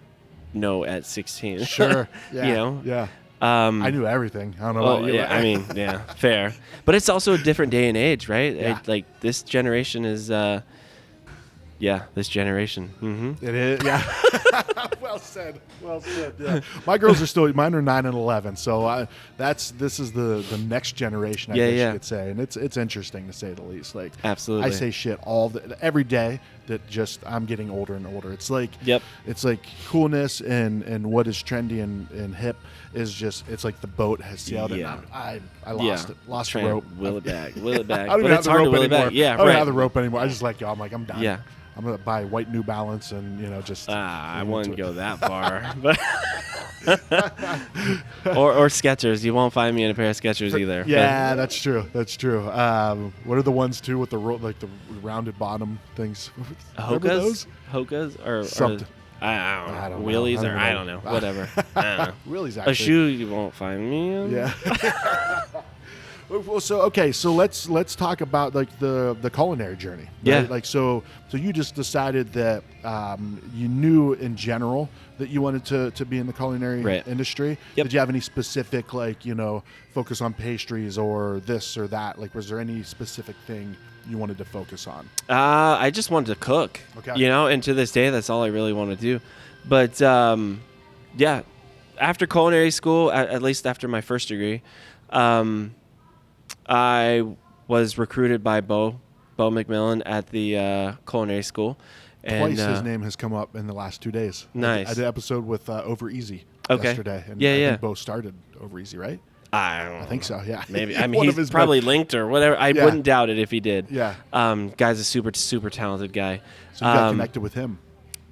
know at 16? Sure. Yeah. Yeah. I knew everything. I don't know about you. Yeah, I mean, yeah, fair. But it's also a different day and age, right? Yeah. This generation is, Yeah, this generation. Mm-hmm. It is, yeah. Well said. Well said. Yeah. My girls are still, mine are 9 and 11. So this is the next generation, I guess you could say, and it's interesting to say the least. Like, absolutely, I say shit every day that just I'm getting older and older. It's like, it's like coolness and what is trendy and hip is just, it's like the boat has sailed and I lost it, lost the rope. Will it back. I don't even have the rope anymore. Yeah, I don't have the rope anymore. I just let go. I'm like, I'm done. Yeah. I'm gonna buy white New Balance and just. I wouldn't go that far, but or Skechers. You won't find me in a pair of Skechers either. Yeah, that's true. That's true. What are the ones too with the the rounded bottom things? Hokas or something. I don't know. Wheelies or I don't know. Whatever. I don't know. Wheelies. Actually. A shoe you won't find me in. Yeah. Well, so let's talk about like the culinary journey. Right? Yeah. Like so you just decided that you knew in general that you wanted to be in the culinary industry. Yep. Did you have any specific focus on pastries or this or that? Like, was there any specific thing you wanted to focus on? I just wanted to cook. Okay. And to this day, that's all I really want to do. But yeah, after culinary school, at least after my first degree. I was recruited by Bo McMillan at the culinary school. And, Twice his name has come up in the last 2 days. Nice. I did an episode with Over Easy yesterday. And I think Bo started Over Easy, right? I think so, yeah. Maybe. I mean, he's probably linked or whatever. I wouldn't doubt it if he did. Yeah. Guy's a super, super talented guy. So you got connected with him.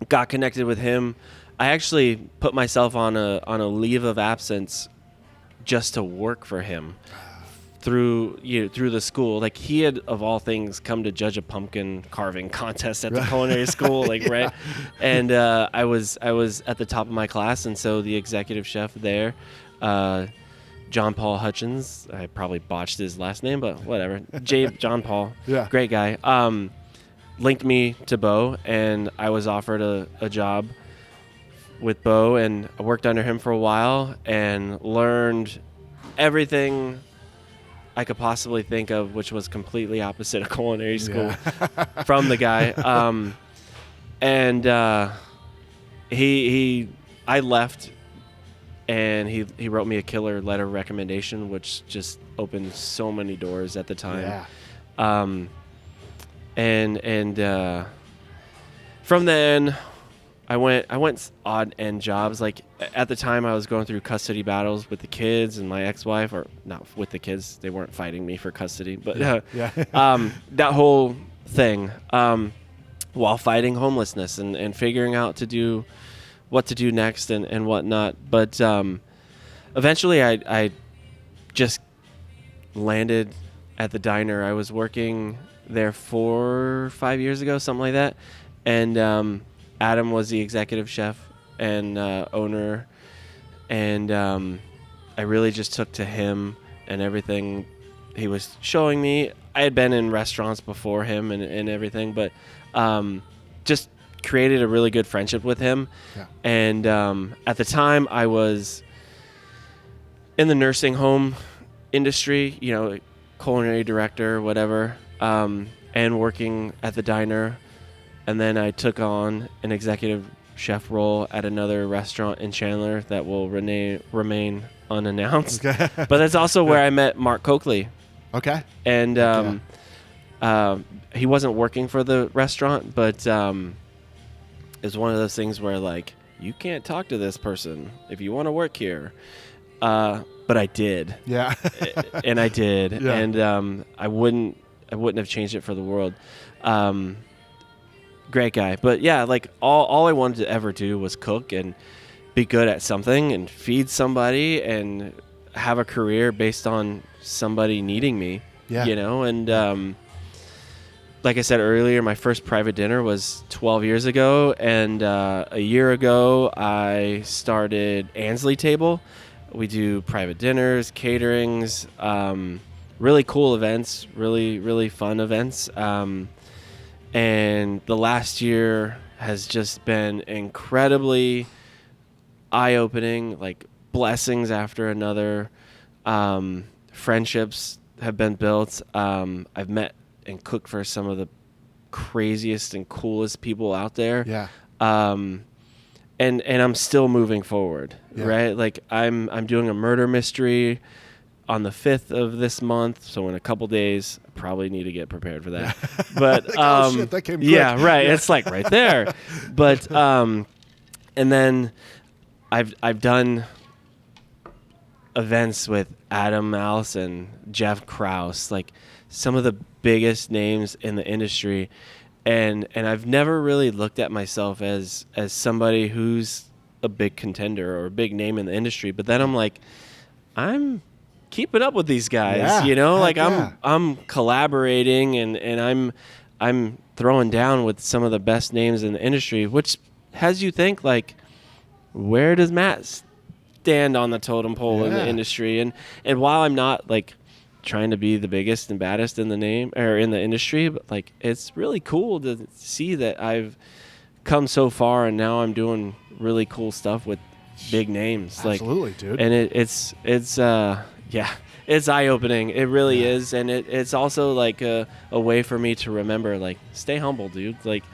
Got connected with him. I actually put myself on a leave of absence just to work for him. Through the school, like he had of all things come to judge a pumpkin carving contest at the culinary school, right? And I was at the top of my class, and so the executive chef there, John Paul Hutchins, I probably botched his last name, but whatever. John Paul, great guy. Linked me to Bo, and I was offered a job with Bo, and I worked under him for a while and learned everything I could possibly think of, which was completely opposite of culinary school from the guy. And I left, and he wrote me a killer letter of recommendation, which just opened so many doors at the time. Yeah. And from then I went odd end jobs. Like at the time I was going through custody battles with the kids and my ex-wife, or not with the kids. They weren't fighting me for custody, but that whole thing, while fighting homelessness and figuring out what to do next and whatnot. But eventually I just landed at the diner. I was working there 4 or 5 years ago, something like that. And Adam was the executive chef and owner, and I really just took to him and everything he was showing me. I had been in restaurants before him and everything, but just created a really good friendship with him. Yeah. And at the time, I was in the nursing home industry, culinary director, whatever, and working at the diner. And then I took on an executive chef role at another restaurant in Chandler that will remain unannounced. Okay. But that's also where I met Mark Coakley. Okay. And he wasn't working for the restaurant, but it's one of those things where, like, you can't talk to this person if you want to work here. But I did. Yeah. And I did. Yeah. And I wouldn't have changed it for the world. Great guy. But yeah, like all I wanted to ever do was cook and be good at something and feed somebody and have a career based on somebody needing me. Yeah. And like I said earlier, my first private dinner was 12 years ago, and a year ago I started Ansley Table. We do private dinners, caterings, really cool events, really, really fun events. And the last year has just been incredibly eye-opening, like blessings after another. Friendships have been built. I've met and cooked for some of the craziest and coolest people out there. Yeah. And I'm still moving forward, right? Like I'm doing a murder mystery on the 5th of this month, so in a couple days, I probably need to get prepared for that. But Like, oh, shit, that came quick. yeah, right. It's like right there. But and then I've done events with Adam Allison, Jeff Krause, like some of the biggest names in the industry. And I've never really looked at myself as somebody who's a big contender or a big name in the industry. But then I'm like, I'm keeping up with these guys, you know, like I'm collaborating and I'm throwing down with some of the best names in the industry, which has you think like, where does Matt stand on the totem pole in the industry? And while I'm not like trying to be the biggest and baddest in the name or in the industry, but like it's really cool to see that I've come so far and now I'm doing really cool stuff with big names. Absolutely, like, dude. And it's eye-opening. It really is. And it's also like a way for me to remember, like, stay humble, dude. Like,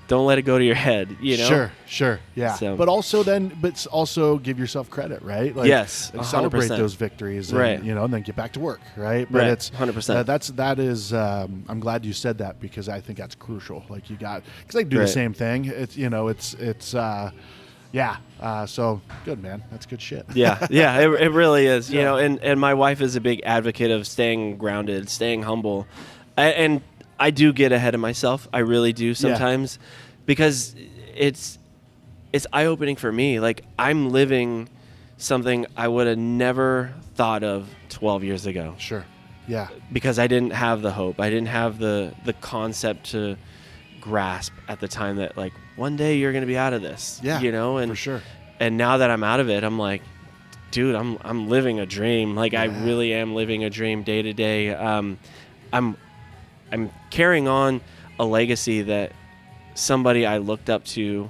don't let it go to your head, you know? Sure. Yeah. So. But also give yourself credit, right? Like, yes. like celebrate those victories, and, right? You know, and then get back to work, right? But it's 100%. That is. I'm glad you said that because I think that's crucial. Like because I do the same thing. It's so good, man. That's good shit. It really is. You know, and my wife is a big advocate of staying grounded, staying humble, and I do get ahead of myself. I really do sometimes, because it's eye-opening for me. Like I'm living something I would have never thought of 12 years ago. Sure. Yeah. Because I didn't have the hope. I didn't have the concept to grasp at the time that like one day you're going to be out of this. Yeah. You know, and for sure. And now that I'm out of it, I'm like, dude, I'm living a dream. Like I really am living a dream day to day. I'm carrying on a legacy that somebody I looked up to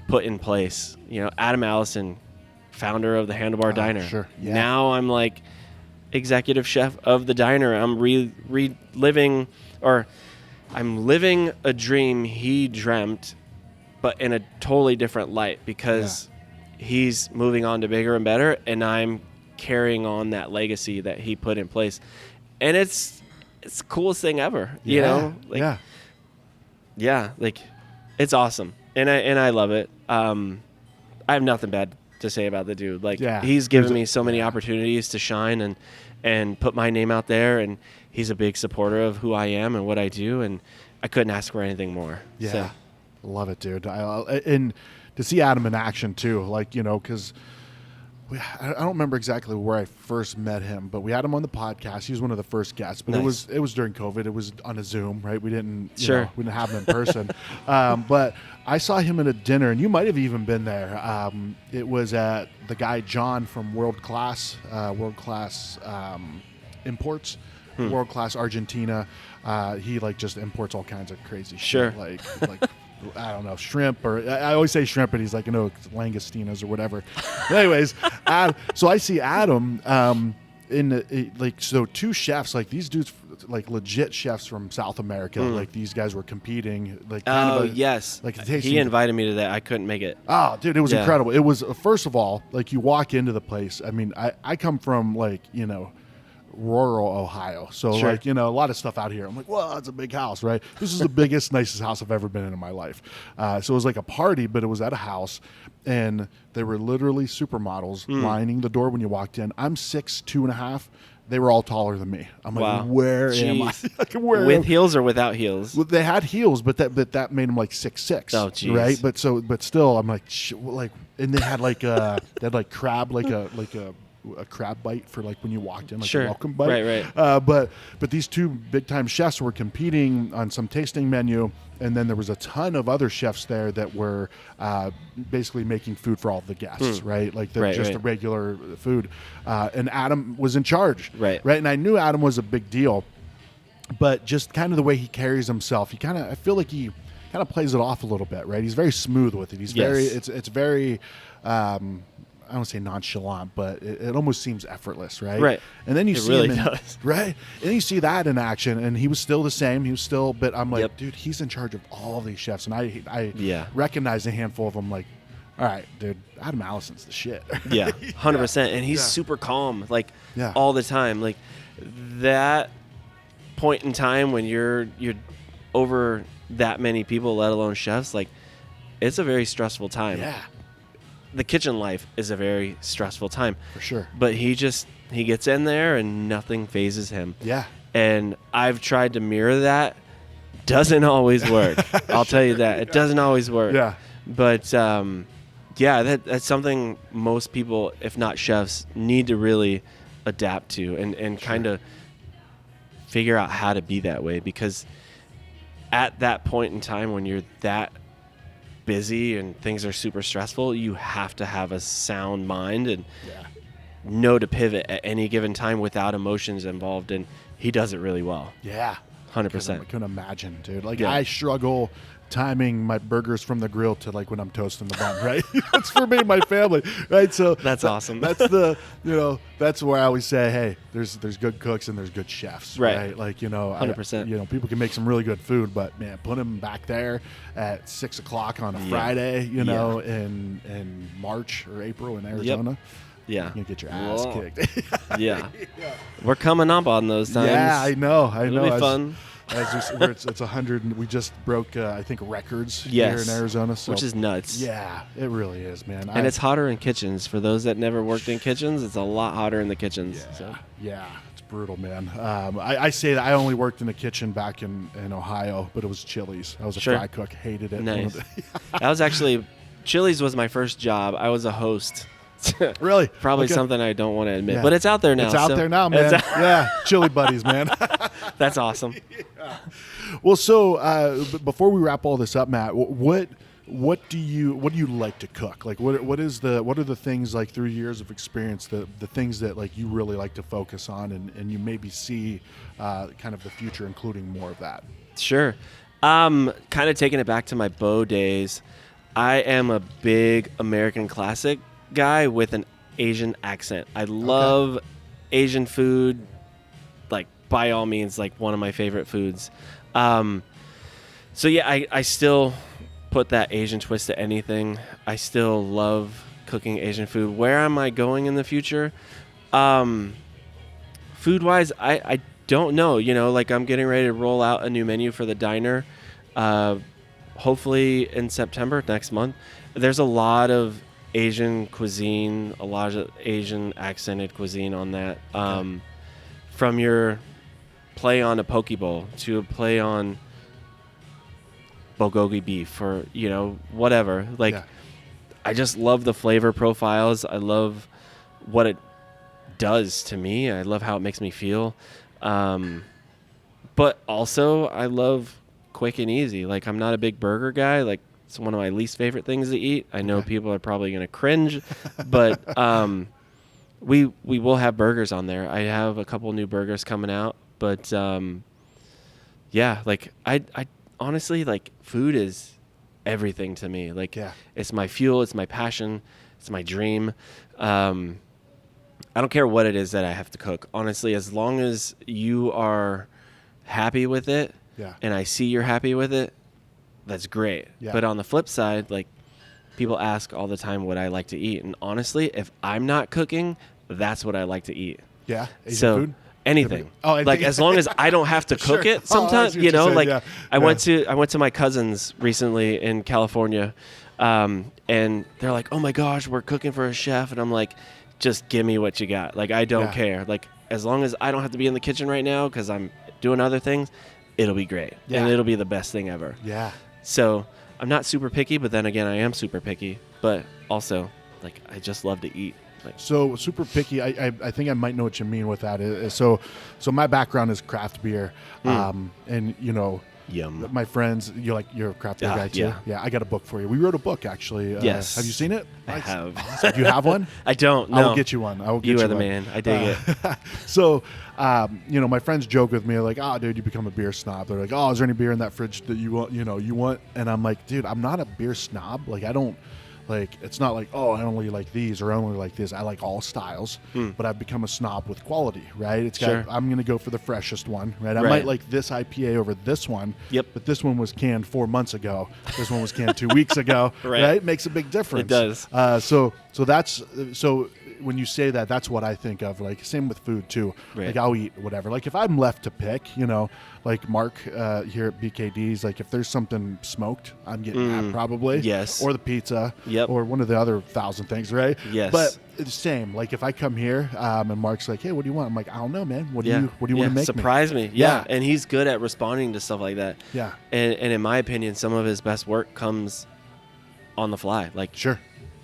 put in place. You know, Adam Allison, founder of the Handlebar Diner. Sure. Yeah. Now I'm like executive chef of the diner. I'm reliving, or I'm living a dream he dreamt, but in a totally different light, because he's moving on to bigger and better, and I'm carrying on that legacy that he put in place. And it's the coolest thing ever, you know? Like, like it's awesome. And I love it. I have nothing bad to say about the dude. Like he's given me so many opportunities to shine and put my name out there, and he's a big supporter of who I am and what I do, and I couldn't ask for anything more. Yeah. So. Love it, dude. And to see Adam in action too, like, you know, because I don't remember exactly where I first met him, but we had him on the podcast. He was one of the first guests, but nice. it was during COVID. It was on a Zoom, right? We didn't we didn't have him in person. But I saw him at a dinner, and you might have even been there. It was at the guy John from World Class Imports, World Class Argentina. He like just imports all kinds of crazy shit, like I don't know, shrimp, or I always say shrimp, but he's like, it's langostinos or whatever. But anyways, so I see Adam so two chefs, like these dudes, like legit chefs from South America, like these guys were competing, like yes, like he invited me to that. I couldn't make it. Oh, dude, it was incredible. It was first of all, like you walk into the place. I mean, I come from like rural Ohio, so like a lot of stuff out here. I'm like, well, it's a big house, right? This is the biggest, nicest house I've ever been in my life. So it was like a party, but it was at a house, and there were literally supermodels lining the door when you walked in. I'm 6'2.5". They were all taller than me. I'm like, where am I? With heels or without heels? Well, they had heels, but that made them like 6'6". Oh, geez. Right? But still, I'm like, and they had like crab, like a crab bite for like when you walked in, like a welcome bite. Right. But these two big time chefs were competing on some tasting menu, and then there was a ton of other chefs there that were basically making food for all the guests, right? Like the regular food. And Adam was in charge, right? And I knew Adam was a big deal, but just kind of the way he carries himself, I feel like he kind of plays it off a little bit, right? He's very smooth with it. He's very, it's very. I don't say nonchalant, but it almost seems effortless, right? Right. And then you It see really him, does. right? And then you see that in action, and he was still the same. He was still, but I'm like, Yep. dude, he's in charge of all these chefs, and I Yeah. recognize a handful of them. Like, all right, dude, Adam Allison's the shit. Yeah, 100%. And he's Yeah. super calm, like Yeah. all the time. Like that point in time when you're over that many people, let alone chefs, like it's a very stressful time. Yeah, The kitchen life is a very stressful time. for sure. But he gets in there and nothing phases him. Yeah, And I've tried to mirror that. Doesn't always work. I'll tell you that. It doesn't always work. yeah, But yeah, that's something most people, if not chefs, need to really adapt to and kind of figure out how to be that way. Because at that point in time when you're that busy and things are super stressful, you have to have a sound mind and yeah. know to pivot at any given time without emotions involved. And he does it really well. Yeah. 100%. I couldn't imagine, dude. Like, Yeah. I struggle timing my burgers from the grill to like when I'm toasting the bun, right? That's for me and my family, right? So That's awesome. That's that's where I always say, hey, there's good cooks and there's good chefs, Right. Like, 100%. People can make some really good food, but man, put them back there at 6:00 on a Yeah. Friday, in March or April in Arizona, Yeah. you're gonna get your ass Whoa. kicked. Yeah. We're coming up on those times. Yeah, I know. It'll be fun. It's 100. We just broke, I think, records Yes. here in Arizona, so Which is nuts. yeah, it really is, man. And it's hotter in kitchens. For those that never worked in kitchens, it's a lot hotter in the kitchens. So. yeah, it's brutal, man. I say that I only worked in the kitchen back in Ohio, but it was Chili's. I was a Sure. fry cook, hated it. Nice. That was actually, Chili's was my first job. I was a host. Really? Probably Okay. something I don't want to admit, Yeah. but it's out there now. It's out so there now, it's man. out- Yeah, chili buddies, man. That's awesome. Well, so before we wrap all this up, Matt, what do you like to cook? Like, what are the things, like, through years of experience, the things that, like, you really like to focus on and you maybe see kind of the future including more of that? Sure. Kind of taking it back to my Beau days, I am a big American classic guy with an Asian accent. I love Asian food, like, by all means, like, one of my favorite foods. So yeah, I still put that Asian twist to anything. I still love cooking Asian food. Where am I going in the future? Food wise, I don't know. Like, I'm getting ready to roll out a new menu for the diner. Hopefully in September, next month. There's a lot of Asian cuisine, a lot of Asian accented cuisine on that. From your play on a poke bowl to a play on bulgogi beef or, whatever. Like, Yeah. I just love the flavor profiles. I love what it does to me. I love how it makes me feel. But also I love quick and easy. Like, I'm not a big burger guy. Like, it's one of my least favorite things to eat. I know people are probably going to cringe, but we will have burgers on there. I have a couple new burgers coming out, but yeah, like, I honestly, like, food is everything to me. Like, it's my fuel, it's my passion, it's my dream. I don't care what it is that I have to cook. Honestly, as long as you are happy with it, and I see you're happy with it, that's great. Yeah. But on the flip side, like, people ask all the time what I like to eat. And honestly, if I'm not cooking, that's what I like to eat. Yeah. Asian So food? anything. Oh, anything. Like, as long as I don't have to cook Sure. it Oh, I sometimes, see what you're saying, like, yeah. I went to my cousin's recently in California, and they're like, "Oh my gosh, we're cooking for a chef." And I'm like, "Just give me what you got. Like, I don't care. Like, as long as I don't have to be in the kitchen right now because I'm doing other things, it'll be great. Yeah. And it'll be the best thing ever." Yeah. So I'm not super picky, but then again, I am super picky. But also, like, I just love to eat. Like, So super picky. I think I might know what you mean with that. So my background is craft beer, and yum. my friends, you're a craft beer Ah, guy too. yeah. I got a book for you. We wrote a book actually. Yes. Have you seen it? I have. Do you have one? I don't. No. I will get you one. I will get You you are the one. man. I dig it. So, my friends joke with me like, "Oh, dude, you become a beer snob." They're like, "Oh, is there any beer in that fridge that you want?" And I'm like, "Dude, I'm not a beer snob. Like, I don't Like, it's not like, oh, I only like these or I only like this. I like all styles, but I've become a snob with quality, right? It's got, Sure. I'm going to go for the freshest one, right? I Right. might like this IPA over this one, Yep. but this one was canned 4 months ago. This one was canned 2 weeks ago, Right. right? Makes a big difference. It does. So when you say that, that's what I think of. Like, same with food too. Right. Like, I'll eat whatever. Like, if I'm left to pick, like Mark here at BKD's, like if there's something smoked, I'm getting that probably. Yes. Or the pizza. Yep. Or one of the other 1,000 things, right? Yes. But it's the same. Like, if I come here and Mark's like, hey, what do you want? I'm like, I don't know, man. What do you want to make surprise me? Yeah. And he's good at responding to stuff like that. Yeah. And in my opinion, some of his best work comes on the fly, like Sure.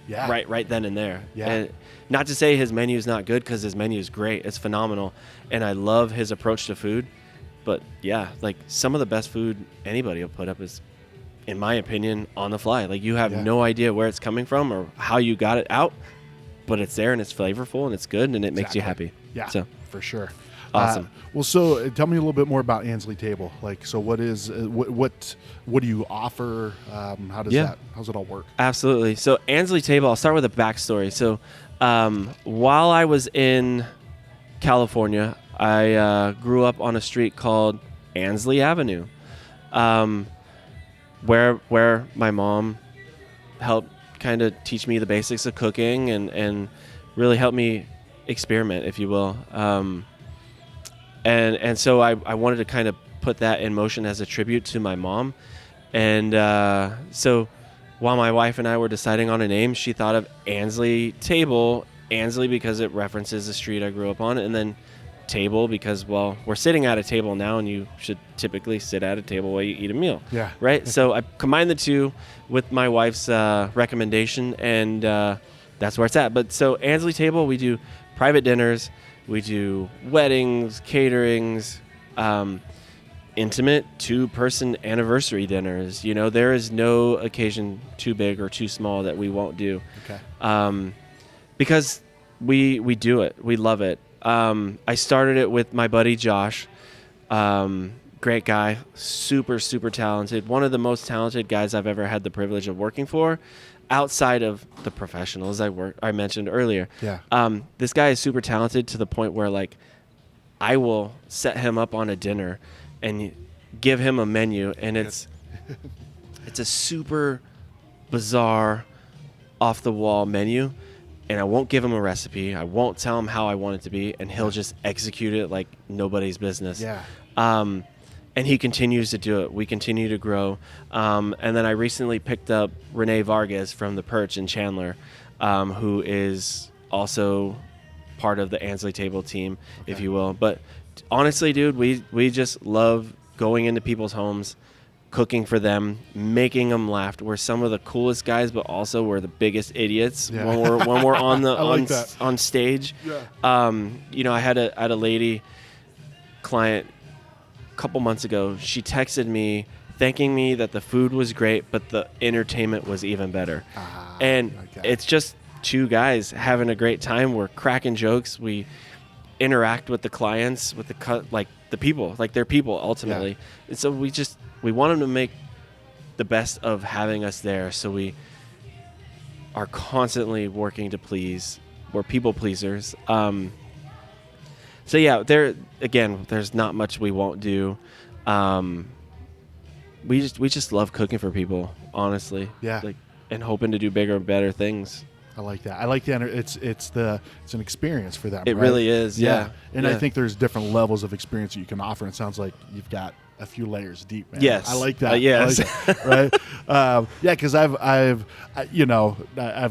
Yeah. right then and there. Yeah. And not to say his menu is not good, because his menu is great. It's phenomenal, and I love his approach to food. But yeah, like some of the best food anybody will put up is, in my opinion, on the fly. Like, you have no idea where it's coming from or how you got it out, but it's there and it's flavorful and it's good and it makes you happy. Yeah. So for sure. Awesome. Well, so tell me a little bit more about Ansley Table. Like, so what is what do you offer? How does how's it all work? Absolutely. So Ansley Table, I'll start with a backstory. So while I was in California, I grew up on a street called Ansley Avenue, where my mom helped kind of teach me the basics of cooking and really helped me experiment, if you will. And so I wanted to kind of put that in motion as a tribute to my mom. And so while my wife and I were deciding on a name, she thought of Ansley Table. Ansley because it references the street I grew up on, and then table because, well, we're sitting at a table now, and you should typically sit at a table while you eat a meal. Yeah. Right? So I combined the two with my wife's recommendation, and that's where it's at. But so Ansley Table, we do private dinners, we do weddings, caterings, intimate 2-person anniversary dinners. There is no occasion too big or too small that we won't do. Okay. Because we do it. We love it. I started it with my buddy Josh. Great guy, super, super talented. One of the most talented guys I've ever had the privilege of working for, outside of the professionals I mentioned earlier. Yeah. This guy is super talented to the point where, like, I will set him up on a dinner and give him a menu, and it's a super bizarre, off the wall menu. And I won't give him a recipe. I won't tell him how I want it to be, and he'll just execute it like nobody's business. Yeah. And he continues to do it. We continue to grow. And then I recently picked up Renee Vargas from The Perch in Chandler, who is also part of the Ansley Table team, if you will. But honestly, dude, we just love going into people's homes, cooking for them, making them laugh. We're some of the coolest guys, but also we're the biggest idiots when we're on the on stage. Yeah. I had a lady client a couple months ago. She texted me thanking me that the food was great, but the entertainment was even better. And it's just two guys having a great time. We're cracking jokes. We interact with the clients, with the people, like they're people ultimately. Yeah. And so we want them to make the best of having us there. So we are constantly working to please. We're people pleasers. So yeah, there's not much we won't do. We just love cooking for people, honestly. Yeah. And hoping to do bigger and better things. I like that. I like the it's an experience for them. It right? really is. Yeah. And I think there's different levels of experience that you can offer. It sounds like you've got a few layers deep, man. Yes. I like that. Yes. I like that, right? Yeah, because I've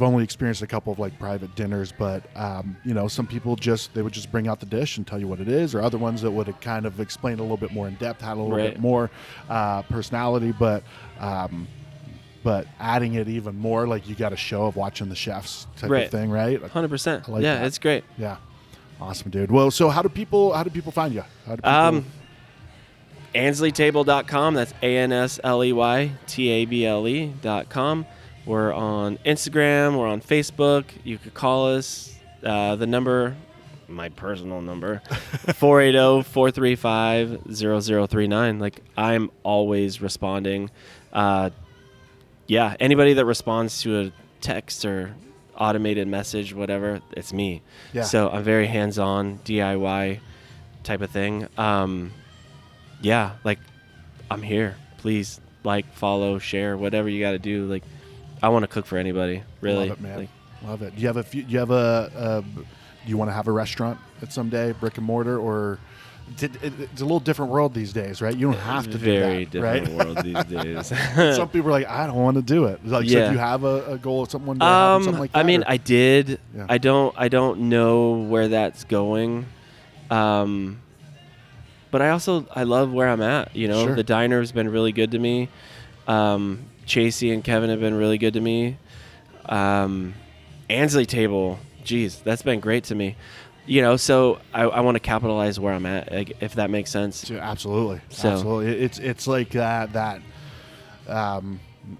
only experienced a couple of like private dinners, but some people they would just bring out the dish and tell you what it is, or other ones that would kind of explain a little bit more in depth, had a little bit more personality, but adding it even more, like you got a show of watching the chefs type of thing, right? 100%. I like yeah, that. It's great. Yeah, awesome, dude. Well, so how do people find you? How do people... AnsleyTable.com. That's ANSLEYTABLE.com. We're on Instagram. We're on Facebook. You could call us. The number, my personal number, 480-435-0039. Like, I'm always responding. Anybody that responds to a text or automated message, whatever, it's me. Yeah. So I'm very hands-on, DIY type of thing. Yeah, like I'm here. Please like, follow, share, whatever you got to do. Like, I want to cook for anybody, really. Love it, man. Like, Love it. Do you want to have a restaurant at someday, brick and mortar, or it's a little different world these days, right? You don't have to do that, very different right? world these days. Some people are like, I don't want to do it. Like, so Yeah. do you have a goal of something to happen, something like that? I mean, or? I did. Yeah. I don't know where that's going. But I love where I'm at. You know, Sure. the diner has been really good to me. Chasey and Kevin have been really good to me. Ansley Table, geez, that's been great to me. You know, so I want to capitalize where I'm at, like, if that makes sense. Yeah, absolutely. So- Absolutely. It's like that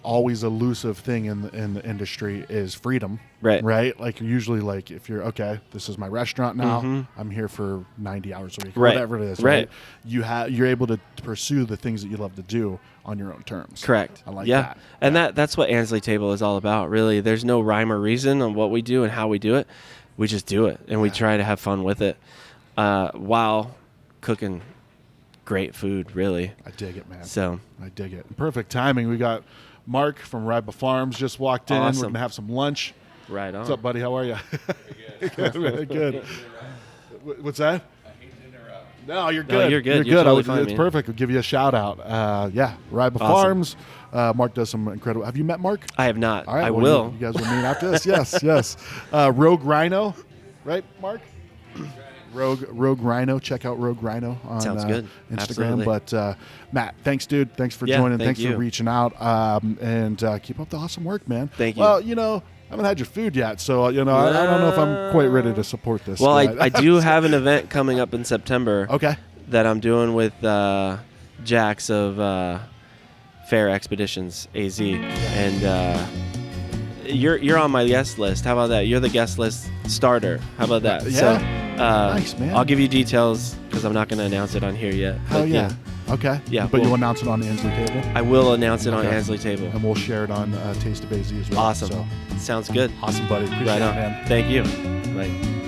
always elusive thing in the industry is freedom. Right. Right? Like, usually, like, if you're, okay, this is my restaurant now. Mhm. I'm here for 90 hours a week, Right. whatever it is. Right. You're able to pursue the things that you love to do on your own terms. Correct. I like yeah. that. And that's what Ansley Table is all about, really. There's no rhyme or reason on what we do and how we do it. We just do it, and we try to have fun with it while cooking great food, really. I dig it, man. So, I dig it. Perfect timing. We got Mark from Riba Farms just walked in. We're Awesome. going to have some lunch. right on. What's up, buddy? How are you? Good, man. Good. What's that? No, you're good. No, you're good. You're You're totally it's fine, man. perfect. We'll give you a shout out. Riba Farms. Mark does some incredible. Have you met Mark? I have not. All right, I well, will. You guys will meet after this. Yes, yes. Rogue Rhino, right, Mark? Rogue Rhino. Check out Rogue Rhino on Sounds good. Instagram. Absolutely. But Matt, thanks, dude. Thanks for Yeah, joining. thank Thanks for you. reaching out. And keep up the awesome work, man. Thank you. Well, you know, I haven't had your food yet, so I don't know if I'm quite ready to support this. Well, but- I do have an event coming up in September Okay. that I'm doing with Jax of Fair Expeditions AZ, and you're on my guest list. How about that? You're the guest list starter. How about that? Yeah. So, Nice, man. I'll give you details because I'm not going to announce it on here yet. Hell but yeah. Okay. Yeah, But we'll- you'll announce it on the Ansley Table, I will announce it on Okay. Ansley Table. and we'll share it on Taste of AZ as well. Awesome. So, Sounds good. awesome, buddy. Appreciate Right it, on. man. Thank you. Bye.